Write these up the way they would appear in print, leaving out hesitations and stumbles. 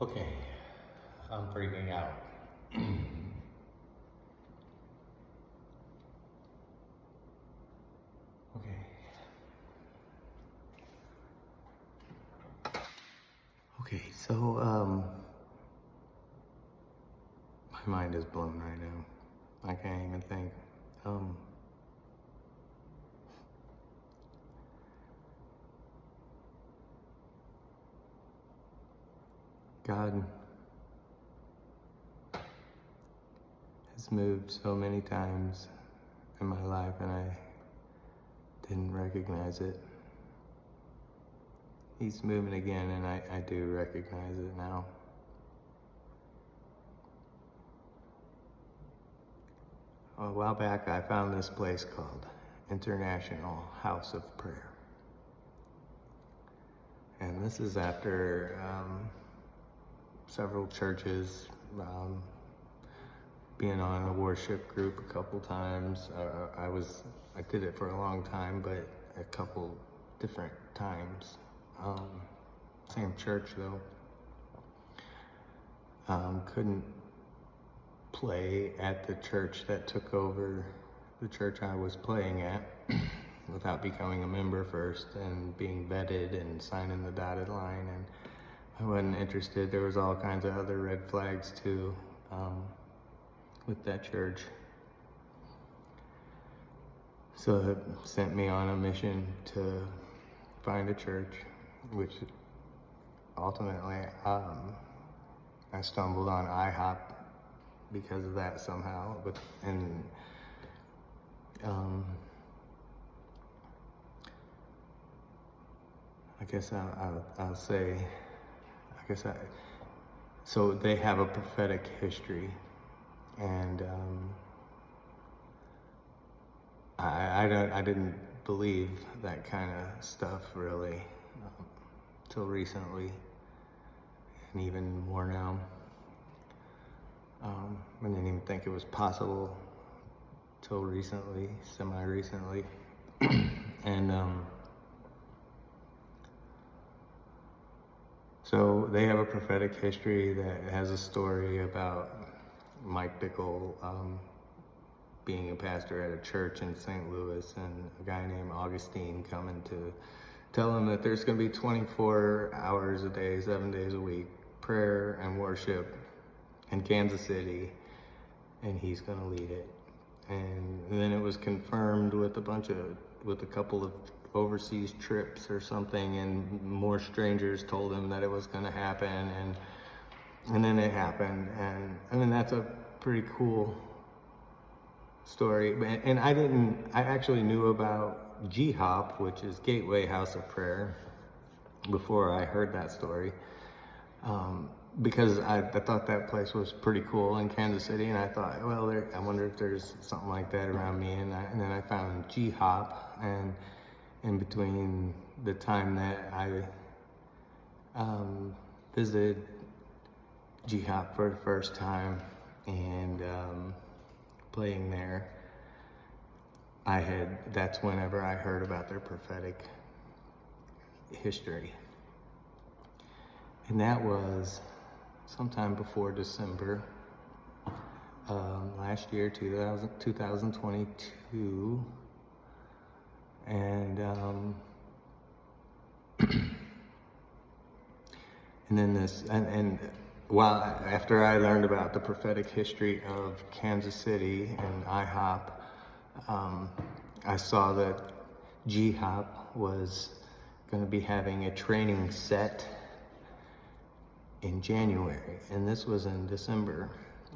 Okay, I'm freaking out. Okay. Okay, so my mind is blown right now. I can't even think. God has moved so many times in my life and I didn't recognize it. He's moving again and I do recognize it now. A while back I found this place called International House of Prayer. And this is after several churches, being on a worship group a couple times. I did it for a long time, but a couple different times. Same church though. Couldn't play at the church that took over the church I was playing at without becoming a member first and being vetted and signing the dotted line, and I wasn't interested. There was all kinds of other red flags too with that church. So it sent me on a mission to find a church, which ultimately I stumbled on IHOP because of that somehow. I guess I'll say, so they have a prophetic history, and I didn't believe that kind of stuff really till recently, and even more now. I didn't even think it was possible till recently, semi-recently, and so they have a prophetic history that has a story about Mike Bickle being a pastor at a church in St. Louis, and a guy named Augustine coming to tell him that there's going to be 24 hours a day, 7 days a week, prayer and worship in Kansas City, and he's going to lead it. And then it was confirmed with a couple of overseas trips or something, and more strangers told him that it was going to happen, and then it happened. And I mean, that's a pretty cool story. And I actually knew about GHOP, which is Gateway House of Prayer, before I heard that story, because I thought that place was pretty cool in Kansas City, and I thought, well, I wonder if there's something like that around me, and then I found GHOP, and in between the time that I visited GHOP for the first time and playing there, that's whenever I heard about their prophetic history. And that was sometime before December last year, 2022. And and then after I learned about the prophetic history of Kansas City and IHOP, I saw that GHOP was going to be having a training set in January, and this was in December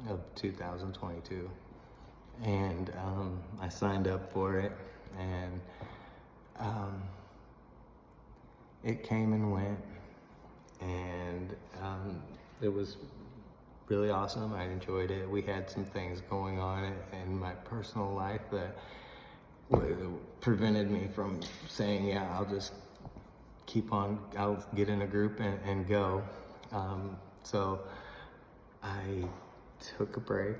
of 2022, and I signed up for it, and it came and went, and it was really awesome. I enjoyed it. We had some things going on in my personal life that prevented me from saying, yeah, I'll just I'll get in a group and go. So I took a break.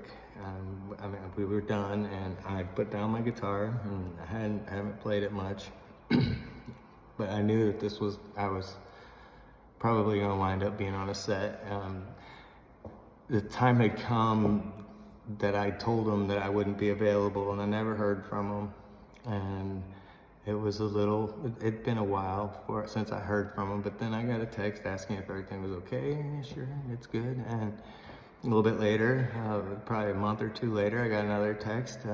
We were done, and I put down my guitar, and I haven't played it much, but I knew that I was probably gonna wind up being on a set. The time had come that I told them that I wouldn't be available, and I never heard from them. And it was it'd been a while since I heard from them, but then I got a text asking if everything was okay. Yeah, sure, it's good. And a little bit later, probably a month or two later, I got another text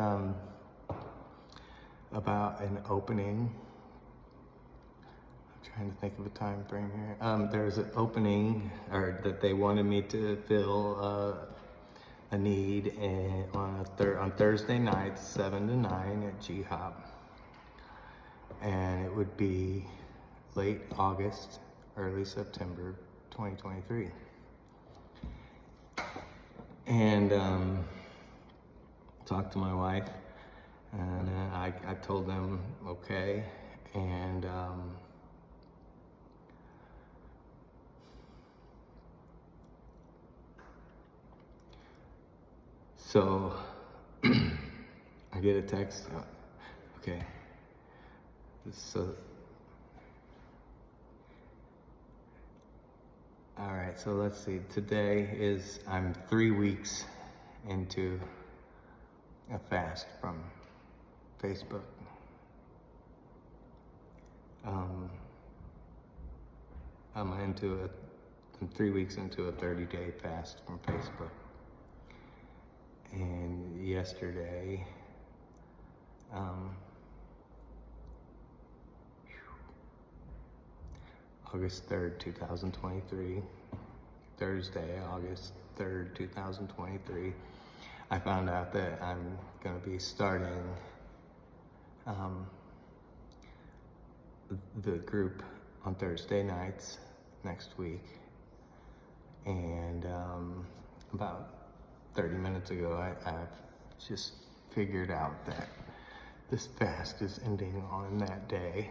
about an opening. I'm trying to think of a time frame here. There was an opening, or that they wanted me to fill a need on Thursday nights, 7 to 9 at GHOP. And it would be late August, early September 2023. And talked to my wife, and I told them okay. And so I get a text. Okay. So, all right, so let's see. I'm 3 weeks into a fast from Facebook. I'm 3 weeks into a 30-day fast from Facebook. And yesterday, August 3rd, 2023, Thursday, August 3rd, 2023, I found out that I'm going to be starting the group on Thursday nights next week. And about 30 minutes ago, I've just figured out that this fast is ending on that day,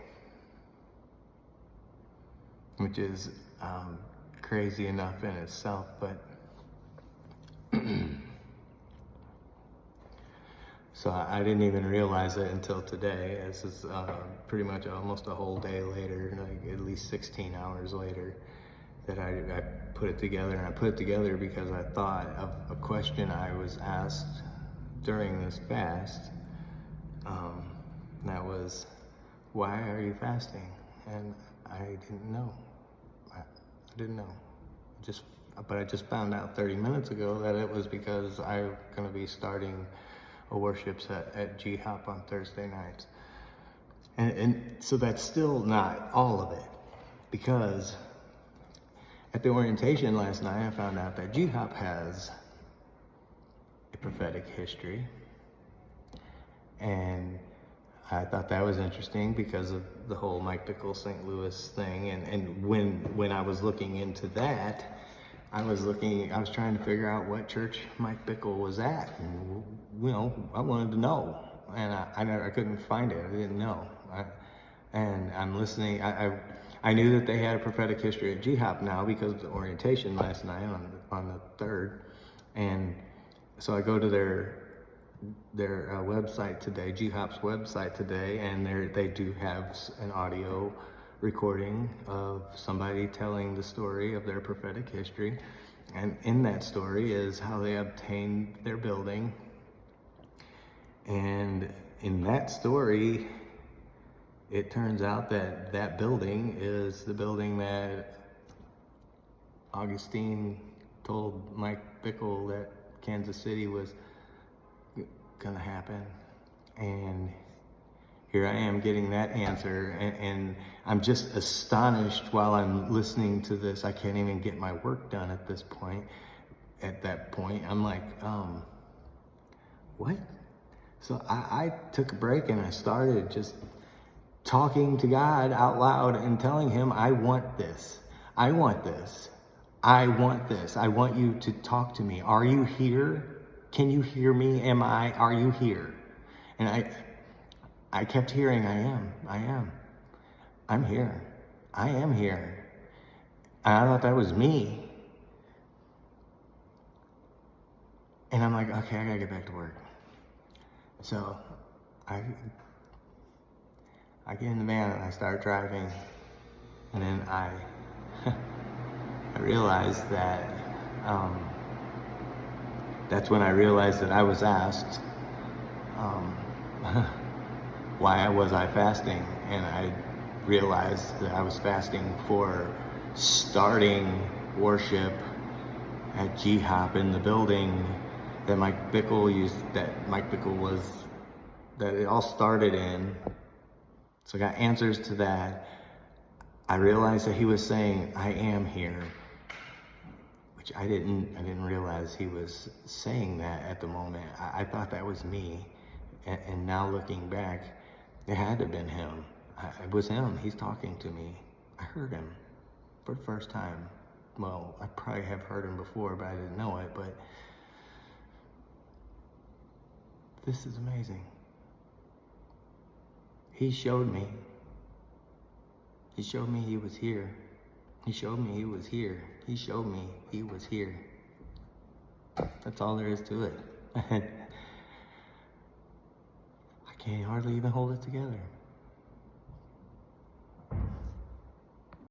which is crazy enough in itself, but so I didn't even realize it until today. This is pretty much almost a whole day later, like at least 16 hours later, that I put it together. And I put it together because I thought of a question I was asked during this fast. That was, why are you fasting? And I didn't know. I didn't know. But I just found out 30 minutes ago that it was because I'm going to be starting a worship set at GHOP on Thursday nights. And so that's still not all of it, because at the orientation last night, I found out that GHOP has a prophetic history. And I thought that was interesting because of the whole Mike Bickle St. Louis thing. And when I was looking into that, I was trying to figure out what church Mike Bickle was at. And, I wanted to know. And I couldn't find it. I didn't know. And I'm listening. I knew that they had a prophetic history at GHOP now because of the orientation last night on the 3rd. And so I go to their website today, GHOP's website today, and they do have an audio recording of somebody telling the story of their prophetic history. And in that story is how they obtained their building. And in that story, it turns out that that building is the building that Augustine told Mike Bickle that Kansas City was gonna happen. And here I am getting that answer, and I'm just astonished while I'm listening to this. I can't even get my work done at this point. At that point, I'm like, what? So I took a break and I started just talking to God out loud and telling him, I want this. I want this. I want this. I want you to talk to me. Are you here? Can you hear me? Are you here? And I kept hearing, I'm here. I am here. And I thought that was me. And I'm like, okay, I gotta get back to work. So I get in the van and I start driving. And then I realized that, that's when I realized that I was asked, why was I fasting? And I realized that I was fasting for starting worship at GHOP in the building that Mike Bickle that it all started in. So I got answers to that. I realized that he was saying, I am here, which I didn't realize he was saying that at the moment. I thought that was me. And now looking back, it had to have been him. It was him. He's talking to me. I heard him for the first time. Well, I probably have heard him before, but I didn't know it. But this is amazing. He showed me. He showed me he was here. He showed me he was here. He showed me he was here. That's all there is to it. I can't hardly even hold it together.